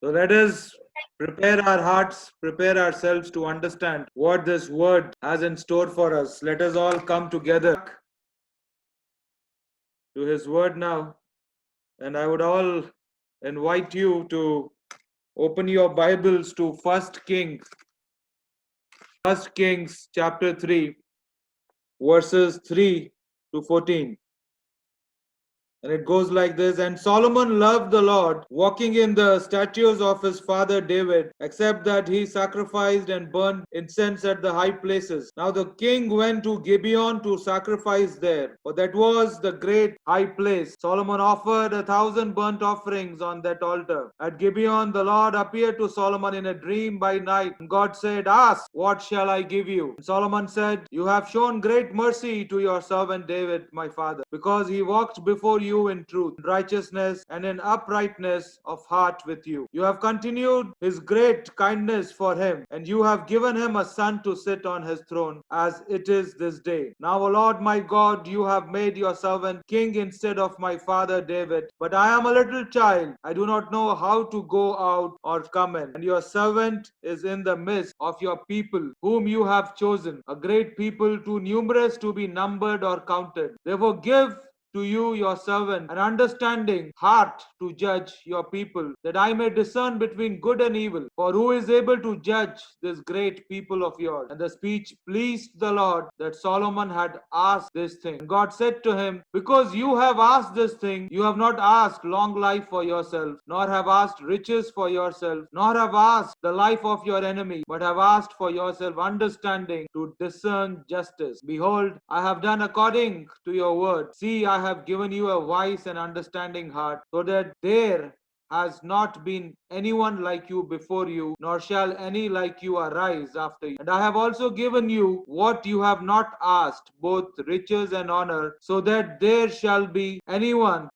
So let us prepare our hearts, prepare ourselves to understand what this word has in store for us. Let us all come together to his word now. And I would all invite you to open your Bibles to First Kings chapter 3, verses 3 to 14. And it goes like this. And Solomon loved the Lord, walking in the statutes of his father David, except that he sacrificed and burned incense at the high places. Now the king went to Gibeon to sacrifice there, for that was the great high place. Solomon offered 1,000 burnt offerings on that altar. At Gibeon, the Lord appeared to Solomon in a dream by night. And God said, Ask, what shall I give you? And Solomon said, You have shown great mercy to your servant David, my father, because he walked before you in truth, in righteousness, and in uprightness of heart with you. You have continued his great kindness for him, and you have given him a son to sit on his throne, as it is this day. Now, O Lord my God, you have made your servant king instead of my father David. But I am a little child. I do not know how to go out or come in. And your servant is in the midst of your people, whom you have chosen, a great people, too numerous to be numbered or counted. Therefore, give to you, your servant, an understanding heart to judge your people, that I may discern between good and evil. For who is able to judge this great people of yours? And the speech pleased the Lord that Solomon had asked this thing. And God said to him, Because you have asked this thing, you have not asked long life for yourself, nor have asked riches for yourself, nor have asked the life of your enemy, but have asked for yourself understanding to discern justice. Behold, I have done according to your word. See, I have given you a wise and understanding heart, so that there has not been anyone like you before you, nor shall any like you arise after you. And I have also given you what you have not asked, both riches and honor, so that there shall not be anyone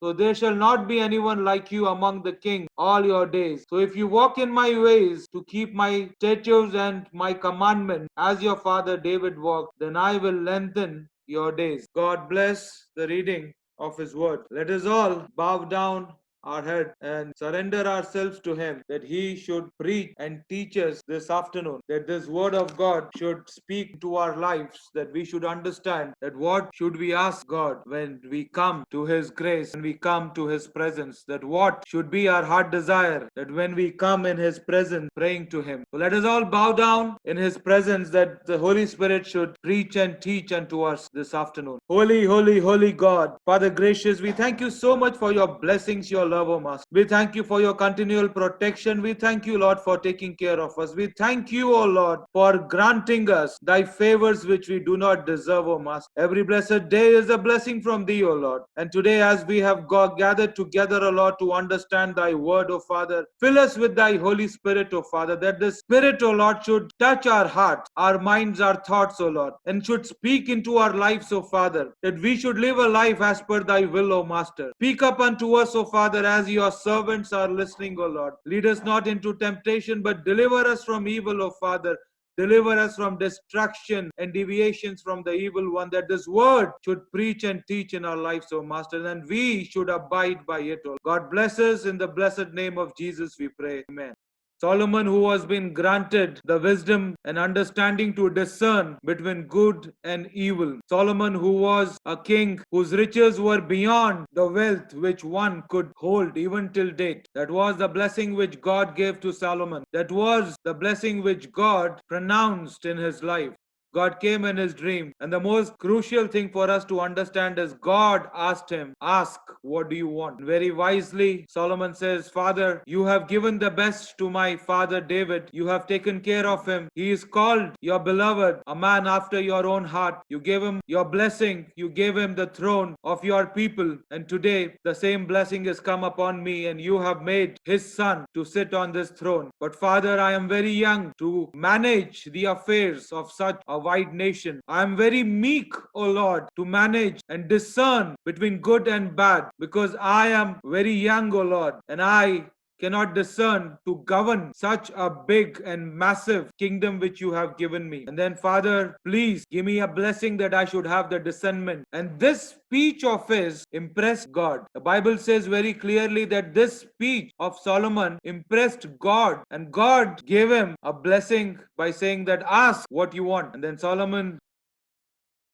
like you among the kings all your days. So if you walk in my ways to keep my statutes and my commandment, as your father David walked, then I will lengthen your days. God bless the reading of his word. Let us all bow down our head and surrender ourselves to him, that he should preach and teach us this afternoon, that this word of God should speak to our lives, that we should understand that what should we ask God when we come to his grace, when we come to his presence, that what should be our heart desire, that when we come in his presence praying to him. So let us all bow down in his presence, that the Holy Spirit should preach and teach unto us this afternoon. Holy, holy, holy God, Father gracious, we thank you so much for your blessings, your love, O Master. We thank you for your continual protection. We thank you, Lord, for taking care of us. We thank you, O Lord, for granting us thy favors which we do not deserve, O Master. Every blessed day is a blessing from thee, O Lord. And today, as we have gathered together, O Lord, to understand thy word, O Father, fill us with thy Holy Spirit, O Father, that the Spirit, O Lord, should touch our hearts, our minds, our thoughts, O Lord, and should speak into our lives, O Father, that we should live a life as per thy will, O Master. Speak up unto us, O Father, as your servants are listening, O Lord. Lead us not into temptation, but deliver us from evil, O Father. Deliver us from destruction and deviations from the evil one, that this word should preach and teach in our lives, O Master, and we should abide by it, O God. Bless us in the blessed name of Jesus, we pray. Amen. Solomon, who has been granted the wisdom and understanding to discern between good and evil. Solomon, who was a king whose riches were beyond the wealth which one could hold even till date. That was the blessing which God gave to Solomon. That was the blessing which God pronounced in his life. God came in his dream. And the most crucial thing for us to understand is God asked him, Ask, what do you want? Very wisely, Solomon says, Father, you have given the best to my father David. You have taken care of him. He is called your beloved, a man after your own heart. You gave him your blessing. You gave him the throne of your people. And today, the same blessing has come upon me, and you have made his son to sit on this throne. But Father, I am very young to manage the affairs of such a wide nation. I am very meek, O Lord, to manage and discern between good and bad, because I am very young, O Lord, and I cannot discern to govern such a big and massive kingdom which you have given me. And then, Father, please give me a blessing that I should have the discernment. And this speech of his impressed God. The Bible says very clearly that this speech of Solomon impressed God, and God gave him a blessing by saying that ask what you want. And then Solomon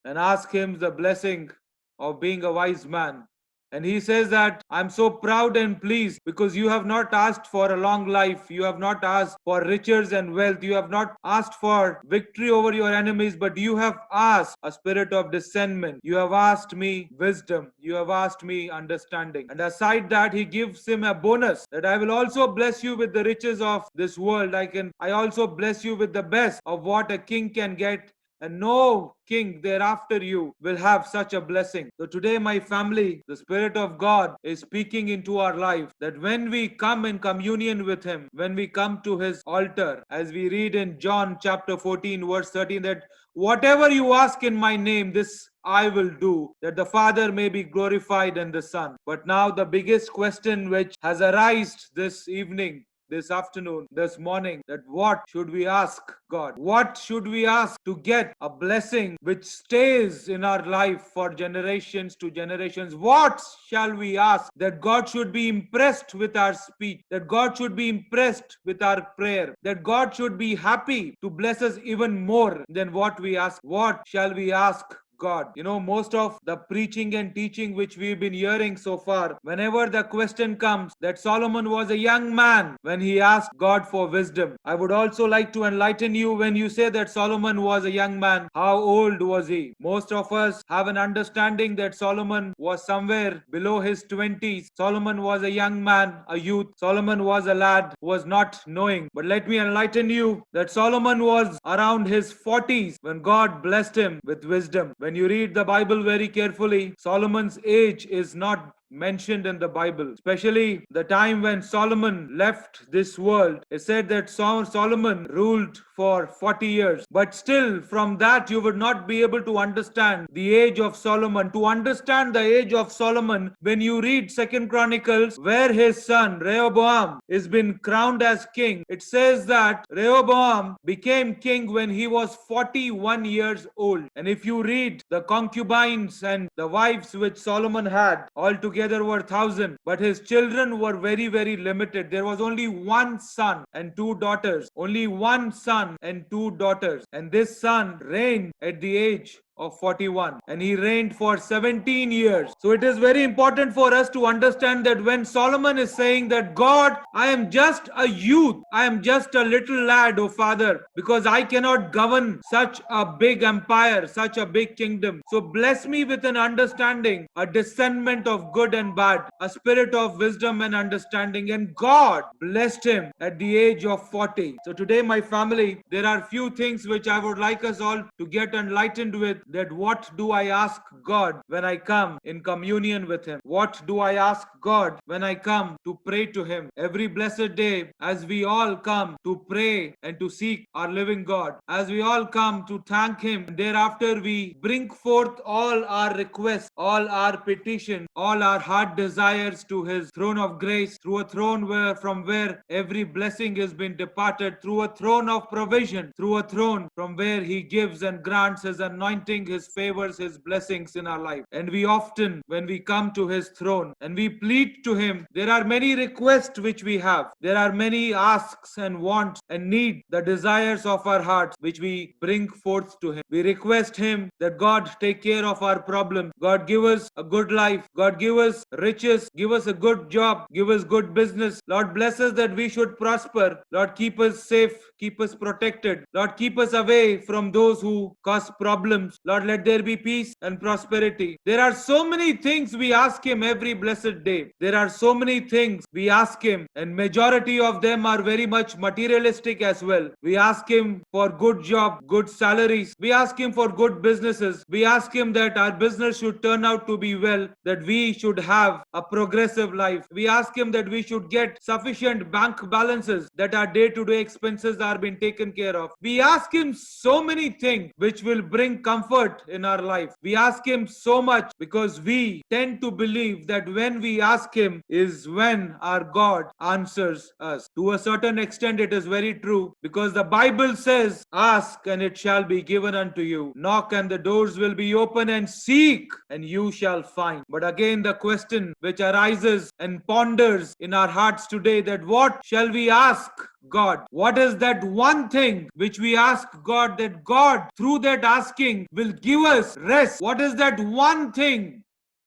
and ask him the blessing of being a wise man. And he says that I'm so proud and pleased because you have not asked for a long life. You have not asked for riches and wealth. You have not asked for victory over your enemies, but you have asked a spirit of discernment. You have asked me wisdom. You have asked me understanding. And aside that, he gives him a bonus that I will also bless you with the riches of this world. I also bless you with the best of what a king can get, and no king thereafter you will have such a blessing. So today, my family, the Spirit of God is speaking into our life that when we come in communion with Him, when we come to His altar, as we read in John chapter 14, verse 13, that whatever you ask in my name, this I will do, that the Father may be glorified in the Son. But now, the biggest question which has arisen this evening, this afternoon, this morning, that what should we ask God? What should we ask to get a blessing which stays in our life for generations to generations? What shall we ask? That God should be impressed with our speech, that God should be impressed with our prayer, that God should be happy to bless us even more than what we ask. What shall we ask God? Most of the preaching and teaching which we've been hearing so far, whenever the question comes that Solomon was a young man when he asked God for wisdom. I would also like to enlighten you when you say that Solomon was a young man. How old was he? Most of us have an understanding that Solomon was somewhere below his 20s. Solomon was a young man, a youth. Solomon was a lad who was not knowing. But let me enlighten you that Solomon was around his 40s when God blessed him with wisdom. When you read the Bible very carefully, Solomon's age is not mentioned in the Bible, especially the time when Solomon left this world. It said that Solomon ruled for 40 years. But still, from that, you would not be able to understand the age of Solomon. To understand the age of Solomon, when you read 2nd Chronicles, where his son Rehoboam is been crowned as king, it says that Rehoboam became king when he was 41 years old. And if you read the concubines and the wives which Solomon had, altogether were 1,000, but his children were very, very limited. There was only one son and two daughters. Only one son and two daughters. And this son reigned at the age of 41, and he reigned for 17 years. So it is very important for us to understand that when Solomon is saying that God, I am just a youth, I am just a little lad, oh Father, because I cannot govern such a big empire, such a big kingdom. So bless me with an understanding, a discernment of good and bad, a spirit of wisdom and understanding. And God blessed him at the age of 40. So today, my family, there are few things which I would like us all to get enlightened with, that what do I ask God when I come in communion with Him? What do I ask God when I come to pray to Him? Every blessed day, as we all come to pray and to seek our living God, as we all come to thank Him, thereafter we bring forth all our requests, all our petitions, all our heart desires to His throne of grace, through a throne from where every blessing has been departed, through a throne of provision, through a throne from where He gives and grants His anointing, His favors, His blessings in our life. And we often, when we come to His throne and we plead to Him, there are many requests which we have. There are many asks and wants and need, the desires of our hearts, which we bring forth to Him. We request Him that God take care of our problems. God give us a good life. God give us riches. Give us a good job. Give us good business. Lord bless us that we should prosper. Lord keep us safe. Keep us protected. Lord keep us away from those who cause problems. Lord, let there be peace and prosperity. There are so many things we ask Him every blessed day. There are so many things we ask Him, and majority of them are very much materialistic as well. We ask Him for good job, good salaries. We ask Him for good businesses. We ask Him that our business should turn out to be well, that we should have a progressive life. We ask Him that we should get sufficient bank balances, that our day-to-day expenses are being taken care of. We ask Him so many things which will bring comfort comfort in our life. We ask Him so much because we tend to believe that when we ask Him is when our God answers us. To a certain extent, it is very true because the Bible says, ask and it shall be given unto you. Knock and the doors will be open, and seek and you shall find. But again, the question which arises and ponders in our hearts today, that what shall we ask God? What is that one thing which we ask God, that God through that asking will give us rest? What is that one thing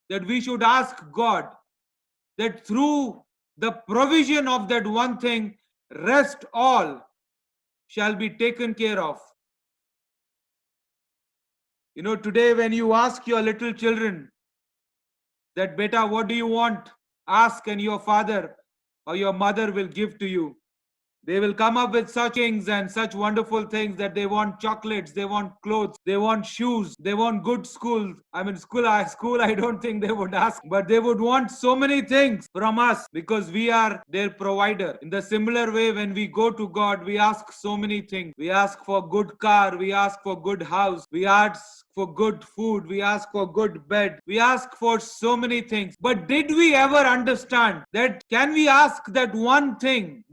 that we should ask God, that through the provision of that one thing, rest all shall be taken care of? Today when you ask your little children that, beta, what do you want? Ask, and your father or your mother will give to you. They will come up with such things and such wonderful things, that they want chocolates, they want clothes, they want shoes, they want good schools. I mean, school, I don't think they would ask, but they would want so many things from us because we are their provider. In the similar way, when we go to God, we ask so many things. We ask for good car, we ask for good house, we ask for good food, we ask for good bed, we ask for so many things. But did we ever understand that can we ask that one thing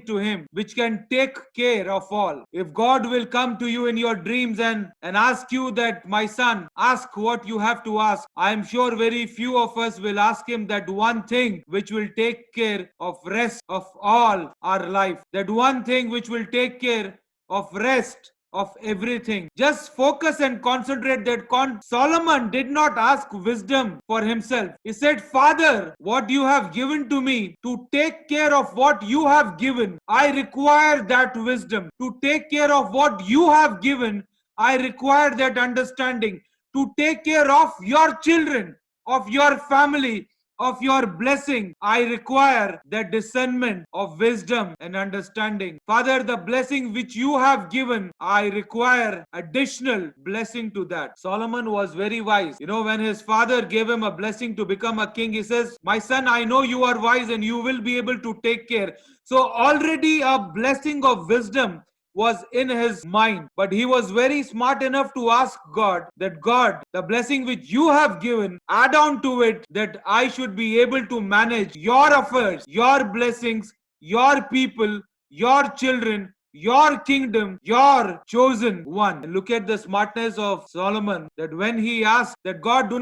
to Him which can take care of all? If God will come to you in your dreams and ask you that, my son, ask what you have to ask, I am sure very few of us will ask Him that one thing which will take care of rest of all our life, that one thing which will take care of rest of everything. Just focus and concentrate that Solomon did not ask wisdom for himself. He said, Father, what you have given to me to take care of what you have given, I require that wisdom. To take care of what you have given, I require that understanding. To take care of your children, of your family, of your blessing, I require the discernment of wisdom and understanding. Father, the blessing which you have given, I require additional blessing to that. Solomon was very wise. When his father gave him a blessing to become a king, he says, my son, I know you are wise and you will be able to take care. So already a blessing of wisdom was in his mind, but he was very smart enough to ask God that, God, the blessing which you have given, add on to it that I should be able to manage your affairs, your blessings, your people, your children, your kingdom, your chosen one. And look at the smartness of Solomon, that when he asked that, God,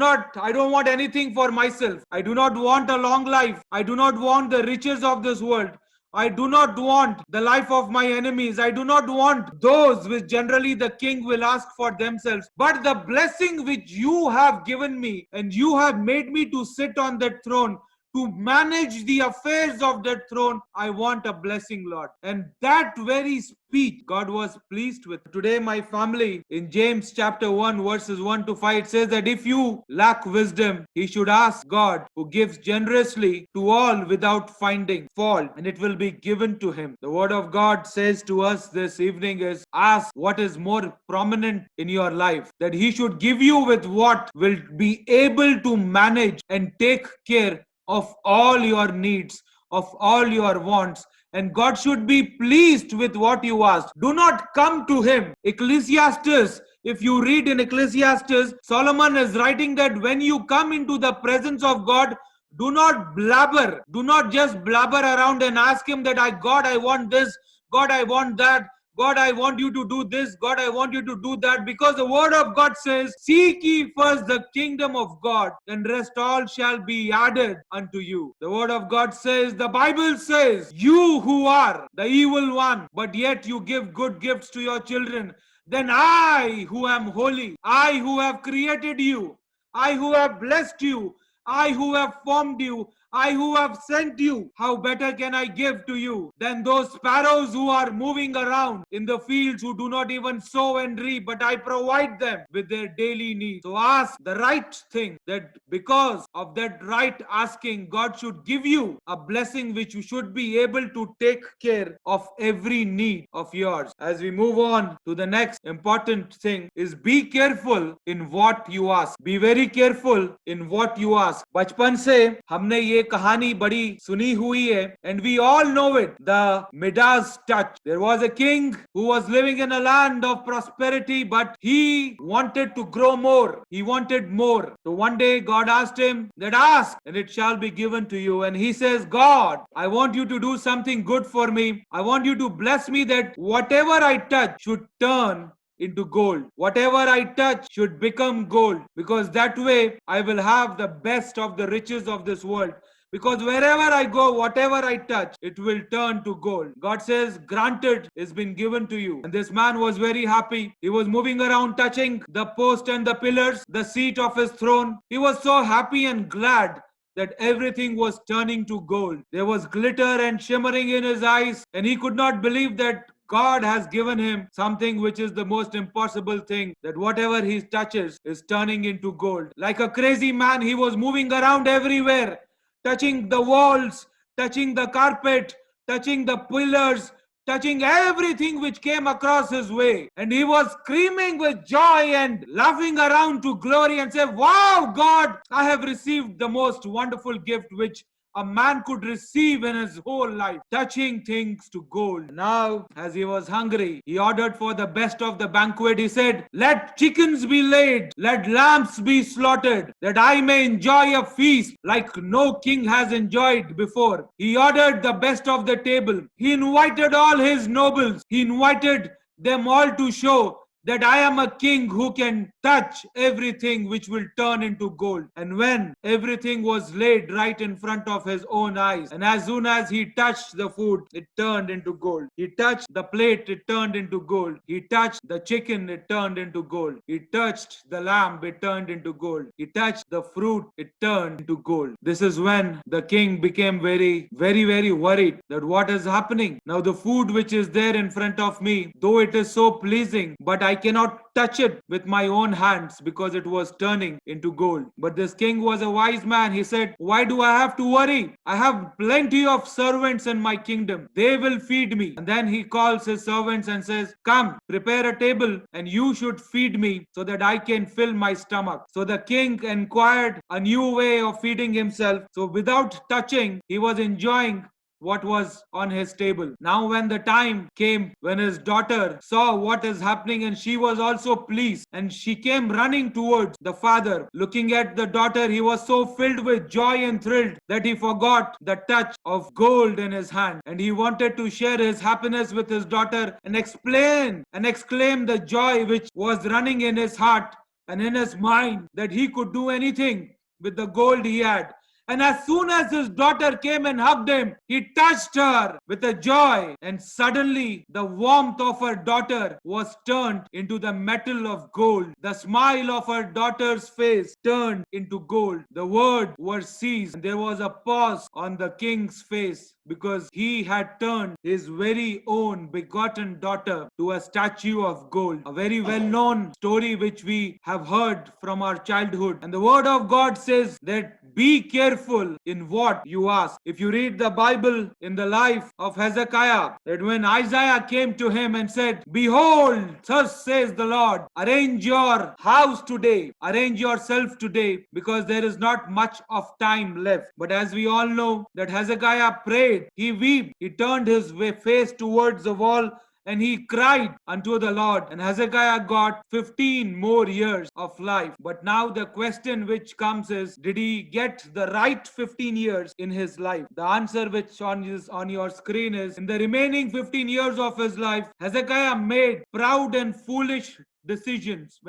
I don't want anything for myself. I do not want a long life. I do not want the riches of this world. I do not want the life of my enemies. I do not want those which generally the king will ask for themselves. But the blessing which you have given me, and you have made me to sit on that throne, to manage the affairs of that throne, I want a blessing, Lord. And that very speech God was pleased with. Today, my family, in James chapter 1, verses 1 to 5, it says that if you lack wisdom, he should ask God, who gives generously to all without finding fault, and it will be given to him. The word of God says to us this evening is, ask what is more prominent in your life, that he should give you with what will be able to manage and take care of all your needs, of all your wants, and God should be pleased with what you ask. Do not come to him. Ecclesiastes, if you read in Ecclesiastes, Solomon is writing that when you come into the presence of God, do not blabber. Do not just blabber around and ask him that, God, I want this. God, I want that. God, I want you to do this. God, I want you to do that. Because the word of God says, seek ye first the kingdom of God, and rest all shall be added unto you. The word of God says, the Bible says, you who are the evil one, but yet you give good gifts to your children, then I who am holy, I who have created you, I who have blessed you, I who have formed you, I who have sent you, how better can I give to you than those sparrows who are moving around in the fields, who do not even sow and reap, but I provide them with their daily needs. So ask the right thing, that because of that right asking, God should give you a blessing which you should be able to take care of every need of yours. As we move on to the next important thing is, be careful in what you ask. Be very careful in what you ask. बचपन से हमने ये ये कहानी बड़ी सुनी हुई है, and we all know it, the Midas touch. There was a king who was living in a land of prosperity, but he wanted to grow more. He wanted more. So one day God asked him that ask and it shall be given to you. And he says, God, I want you to do something good for me. I want you to bless me that whatever I touch should turn into gold. Whatever I touch should become gold, because that way I will have the best of the riches of this world. Because wherever I go, whatever I touch, it will turn to gold. God says, granted is been given to you. And this man was very happy. He was moving around, touching the post and the pillars, the seat of his throne. He was so happy and glad that everything was turning to gold. There was glitter and shimmering in his eyes, and he could not believe that God has given him something which is the most impossible thing, that whatever he touches is turning into gold. Like a crazy man, he was moving around everywhere, touching the walls, touching the carpet, touching the pillars, touching everything which came across his way. And he was screaming with joy and laughing around to glory and say, wow, God, I have received the most wonderful gift which a man could receive in his whole life, touching things to gold. Now, as he was hungry, he ordered for the best of the banquet. He said, let chickens be laid, let lambs be slaughtered, that I may enjoy a feast like no king has enjoyed before. He ordered the best of the table. He invited all his nobles. He invited them all to show that I am a king who can touch everything which will turn into gold. And when everything was laid right in front of his own eyes, and as soon as he touched the food, it turned into gold. He touched the plate, it turned into gold. He touched the chicken, it turned into gold. He touched the lamb, it turned into gold. He touched the fruit, it turned into gold. This is when the king became very, very, very worried that what is happening? Now the food which is there in front of me, though it is so pleasing, but I cannot touch it with my own hands because it was turning into gold. But this king was a wise man. He said, why do I have to worry? I have plenty of servants in my kingdom. They will feed me. And then he calls his servants and says, come, prepare a table and you should feed me so that I can fill my stomach. So the king inquired a new way of feeding himself. So without touching, he was enjoying what was on his table. Now when the time came when his daughter saw what is happening, and she was also pleased, and she came running towards the father. Looking at the daughter, he was so filled with joy and thrilled that he forgot the touch of gold in his hand, and he wanted to share his happiness with his daughter and explain and exclaim the joy which was running in his heart and in his mind, that he could do anything with the gold he had. And as soon as his daughter came and hugged him, he touched her with a joy. And suddenly the warmth of her daughter was turned into the metal of gold. The smile of her daughter's face turned into gold. The words were ceased. And there was a pause on the king's face, because he had turned his very own begotten daughter to a statue of gold. A very well-known story which we have heard from our childhood. And the word of God says that be careful in what you ask. If you read the Bible in the life of Hezekiah, that when Isaiah came to him and said, behold, thus says the Lord, arrange your house today, arrange yourself today, because there is not much of time left. But as we all know, that Hezekiah prayed, he wept, he turned his face towards the wall, and he cried unto the Lord. And Hezekiah got 15 more years of life. But now the question which comes is, did he get the right 15 years in his life? The answer which on your screen is, in the remaining 15 years of his life, Hezekiah made proud and foolish decisions.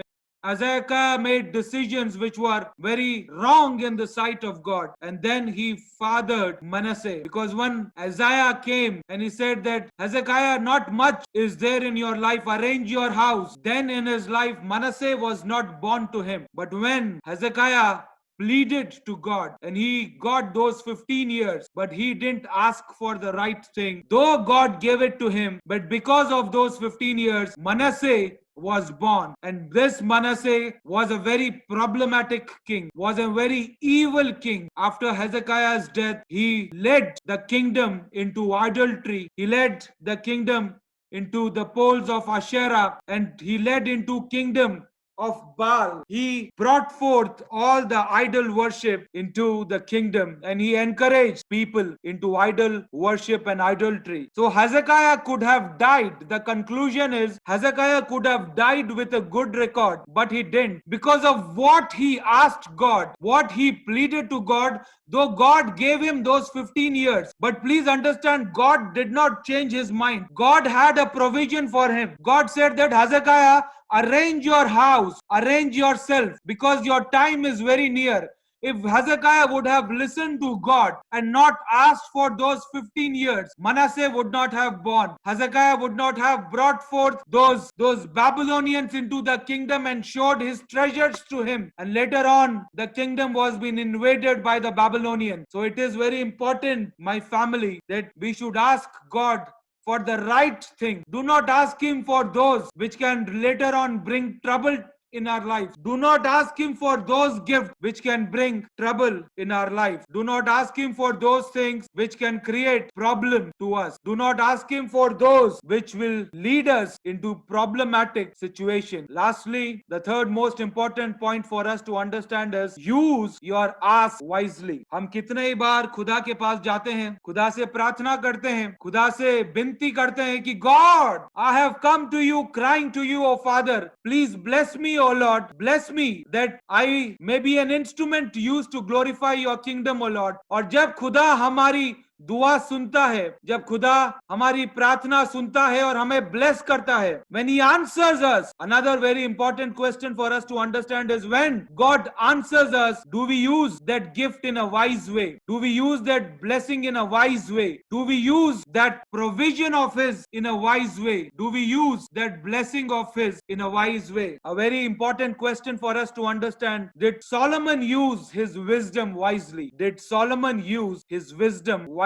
Hezekiah made decisions which were very wrong in the sight of God. And then he fathered Manasseh. Because when Isaiah came and he said that, Hezekiah, not much is there in your life, arrange your house. Then in his life, Manasseh was not born to him. But when Hezekiah pleaded to God and he got those 15 years, but he didn't ask for the right thing, though God gave it to him, but because of those 15 years, Manasseh was born. And this Manasseh was a very problematic king, was a very evil king. After Hezekiah's death, he led the kingdom into idolatry. He led the kingdom into the poles of Asherah, and he led into kingdom of Baal. He brought forth all the idol worship into the kingdom, and he encouraged people into idol worship and idolatry. So Hezekiah could have died. The conclusion is Hezekiah could have died with a good record, but he didn't because of what he asked God, what he pleaded to God, though God gave him those 15 years. But please understand, God did not change his mind. God had a provision for him. God said that Hezekiah, arrange your house, arrange yourself, because your time is very near. If Hezekiah would have listened to God and not asked for those 15 years, Manasseh would not have born. Hezekiah would not have brought forth those Babylonians into the kingdom and showed his treasures to him. And later on, the kingdom was being invaded by the Babylonians. So it is very important, my family, that we should ask God for the right thing. Do not ask him for those which can later on bring trouble in our life. Do not ask him for those gifts which can bring trouble in our life. Do not ask him for those things which can create problem to us. Do not ask him for those which will lead us into problematic situation. Lastly, the third most important point for us to understand is use your ask wisely. हम कितने ही बार खुदा के पास जाते हैं, खुदा से प्रार्थना करते हैं, खुदा से विनती करते हैं कि God, I have come to you, crying to you, O Father, please bless me, O Lord, bless me that I may be an instrument used to glorify your kingdom, O Lord. और जब खुदा हमारी दुआ सुनता है, जब खुदा हमारी प्रार्थना सुनता है और हमें bless करता है, when he answers us, another very important question for us to understand is, when God answers us, do we use that gift in a wise way? Do we use that blessing in a wise way? Do we use that provision of his in a wise way? Do we use that blessing of his in a wise way? A very important question for us to understand. Did Solomon use his wisdom wisely? Did Solomon use his wisdom wisely?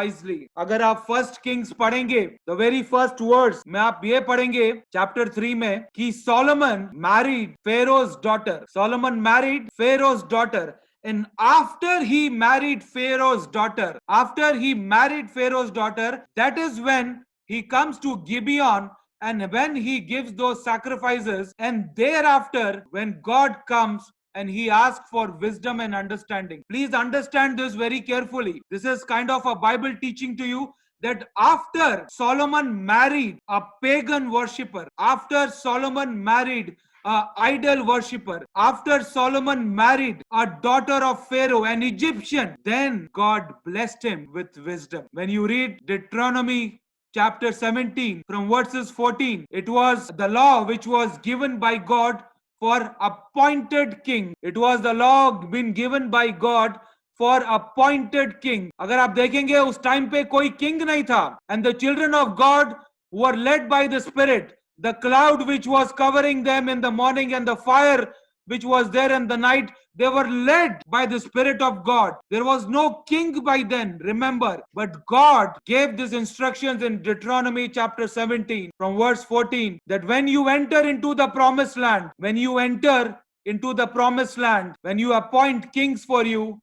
अगर आप first Kings पढ़ेंगे, the very first words में आप ये पढ़ेंगे chapter 3 में कि Solomon married Feroz daughter. Solomon married Feroz daughter. And after he married Pharaoh's daughter, that is when he comes to Gibeon, and when he gives those sacrifices, and thereafter when God comes and he asks for wisdom and understanding. Please understand this very carefully. This is kind of a Bible teaching to you, that after Solomon married a pagan worshipper, after Solomon married an idol worshipper, after Solomon married a daughter of Pharaoh, an Egyptian, then God blessed him with wisdom. When you read Deuteronomy chapter 17 from verses 14, it was the law which was given by God for appointed king. It was the law been given by God for appointed king. अगर आप देखेंगे उस time पे कोई king नहीं था, and the children of God were led by the Spirit. The cloud which was covering them in the morning and the fire which was there in the night, they were led by the Spirit of God. There was no king by then, remember. But God gave these instructions in Deuteronomy chapter 17 from verse 14, that when you enter into the promised land, when you appoint kings for you,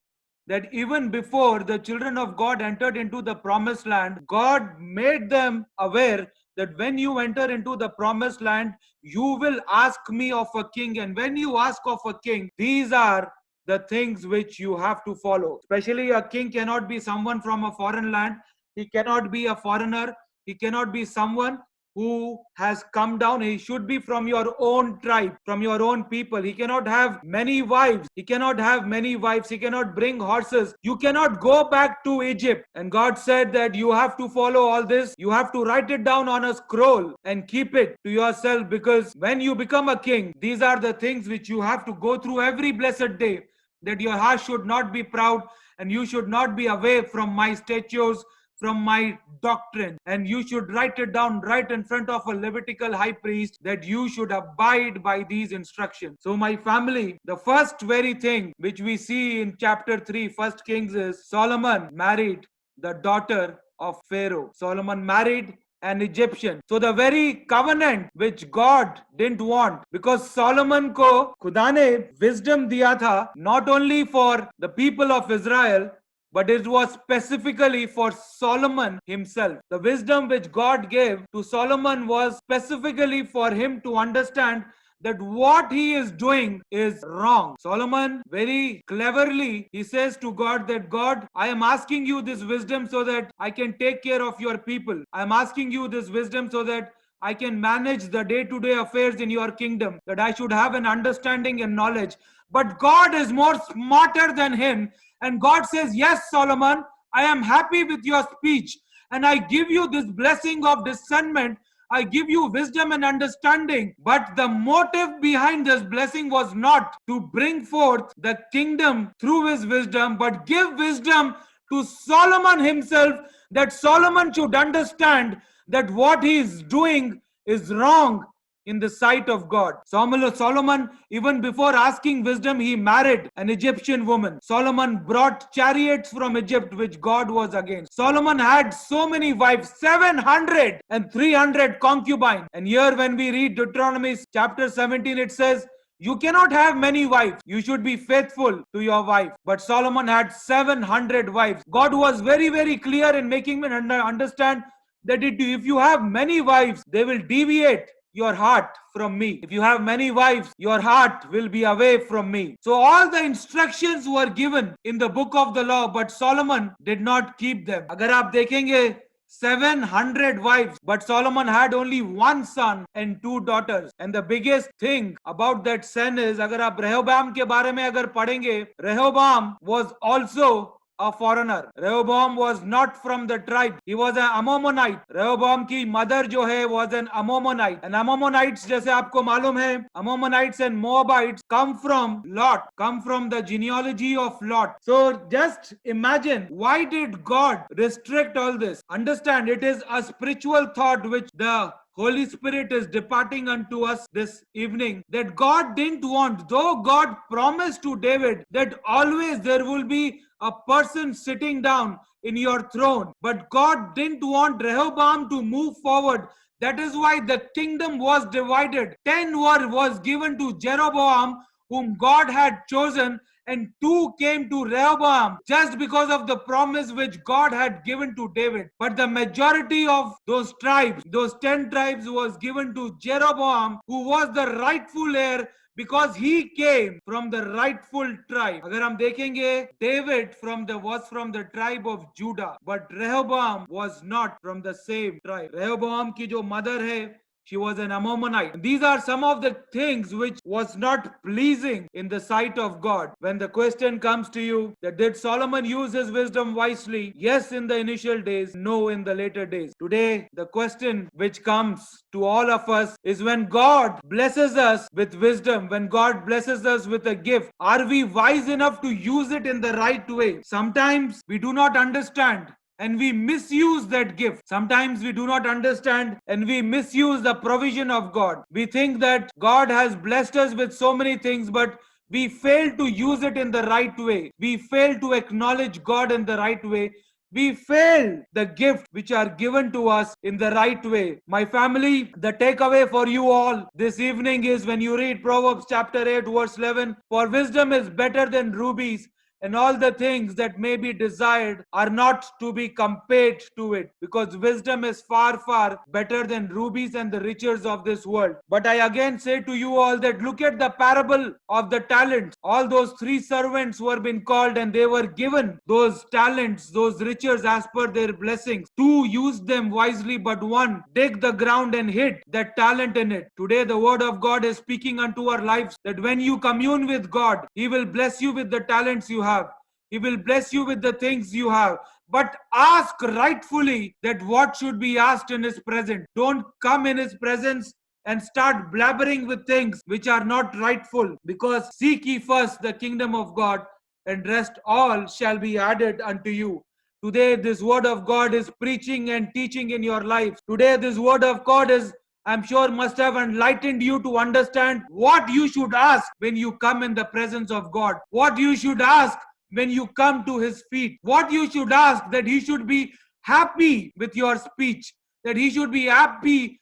that even before the children of God entered into the promised land, God made them aware that when you enter into the promised land, you will ask me of a king. And when you ask of a king, these are the things which you have to follow. Especially a king cannot be someone from a foreign land. He cannot be a foreigner. He cannot be someone who has come down. He should be from your own tribe, from your own people. He cannot have many wives. He cannot bring horses. You cannot go back to Egypt. And God said that you have to follow all this. You have to write it down on a scroll and keep it to yourself, because when you become a king, these are the things which you have to go through every blessed day. That your heart should not be proud, and you should not be away from my statutes, from my doctrine, and you should write it down right in front of a Levitical high priest, that you should abide by these instructions. So my family, the first very thing which we see in chapter 3, 1 Kings, is Solomon married the daughter of Pharaoh. Solomon married an Egyptian. So the very covenant which God didn't want, because Solomon को खुदा ने wisdom दिया था, not only for the people of Israel, but it was specifically for Solomon himself. The wisdom which God gave to Solomon was specifically for him to understand that what he is doing is wrong. Solomon very cleverly, he says to God that, God, I am asking you this wisdom so that I can take care of your people. I am asking you this wisdom so that I can manage the day-to-day affairs in your kingdom, that I should have an understanding and knowledge. But God is more smarter than him. And God says, yes, Solomon, I am happy with your speech. And I give you this blessing of discernment. I give you wisdom and understanding. But the motive behind this blessing was not to bring forth the kingdom through his wisdom, but give wisdom to Solomon himself, that Solomon should understand that what he is doing is wrong in the sight of God. Solomon, even before asking wisdom, he married an Egyptian woman. Solomon brought chariots from Egypt, which God was against. Solomon had so many wives, 700 and 300 concubines. And here when we read Deuteronomy chapter 17, it says, you cannot have many wives. You should be faithful to your wife. But Solomon had 700 wives. God was very, very clear in making me understand that if you have many wives, they will deviate your heart from me. If you have many wives, your heart will be away from me. So all the instructions were given in the book of the law, but Solomon did not keep them. अगर आप देखेंगे 700 wives, but Solomon had only one son and two daughters. And the biggest thing about that son is, अगर आप रेहोबाम के बारे में अगर पढ़ेंगे, रेहोबाम was also a foreigner. Rehoboam was not from the tribe. He was an Ammonite. Rehoboam की mother जो है was an Ammonite. And Ammonites जैसे आपको मालूम है, Ammonites and Moabites come from Lot, come from the genealogy of Lot. So just imagine, why did God restrict all this? Understand, it is a spiritual thought which the Holy Spirit is departing unto us this evening, that God didn't want, though God promised to David that always there will be a person sitting down in your throne, but God didn't want Rehoboam to move forward. That is why the kingdom was divided. 10 was given to Jeroboam, whom God had chosen, and 2 came to Rehoboam just because of the promise which God had given to David. But the majority of those tribes, those 10 tribes, was given to Jeroboam, who was the rightful heir, because he came from the rightful tribe. अगर हम देखेंगे, David was from the tribe of Judah, but Rehoboam was not from the same tribe. Rehoboam की जो mother है, she was an Ammonite. These are some of the things which was not pleasing in the sight of God. When the question comes to you that did Solomon use his wisdom wisely? Yes, in the initial days, no, in the later days. Today, the question which comes to all of us is, when God blesses us with wisdom, when God blesses us with a gift, are we wise enough to use it in the right way? Sometimes we do not understand and we misuse that gift. Sometimes we do not understand and we misuse the provision of God. We think that God has blessed us with so many things, but we fail to use it in the right way. We fail to acknowledge God in the right way. We fail the gift which are given to us in the right way. My family, the takeaway for you all this evening is, when you read Proverbs chapter 8 verse 11, for wisdom is better than rubies, and all the things that may be desired are not to be compared to it, because wisdom is far, far better than rubies and the riches of this world. But I again say to you all that look at the parable of the talents. All those 3 servants were been called and they were given those talents, those riches as per their blessings. 2 used them wisely, but 1 dig the ground and hid that talent in it. Today the word of God is speaking unto our lives that when you commune with God, He will bless you with the talents you have. He will bless you with the things you have. But ask rightfully that what should be asked in His presence. Don't come in His presence and start blabbering with things which are not rightful. Because seek ye first the kingdom of God, and rest all shall be added unto you. Today this word of God is preaching and teaching in your life. Today this word of God is, I'm sure, must have enlightened you to understand what you should ask when you come in the presence of God. What you should ask when you come to His feet. What you should ask, that He should be happy with your speech. That He should be happy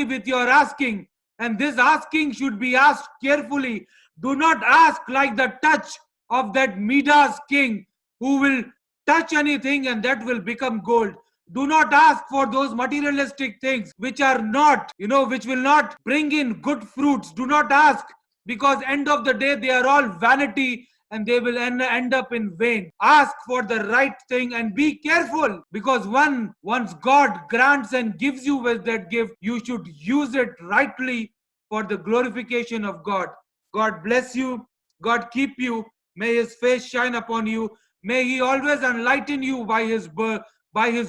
with your asking. And this asking should be asked carefully. Do not ask like the touch of that Midas king, who will touch anything and that will become gold. Do not ask for those materialistic things which are not, which will not bring in good fruits. Do not ask, because end of the day they are all vanity and they will end up in vain. Ask for the right thing and be careful, because once God grants and gives you with that gift, you should use it rightly for the glorification of God. God bless you. God keep you. May his face shine upon you. May he always enlighten you by his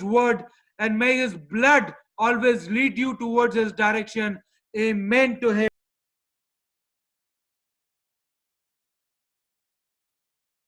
word, and may his blood always lead you towards his direction. Amen to him.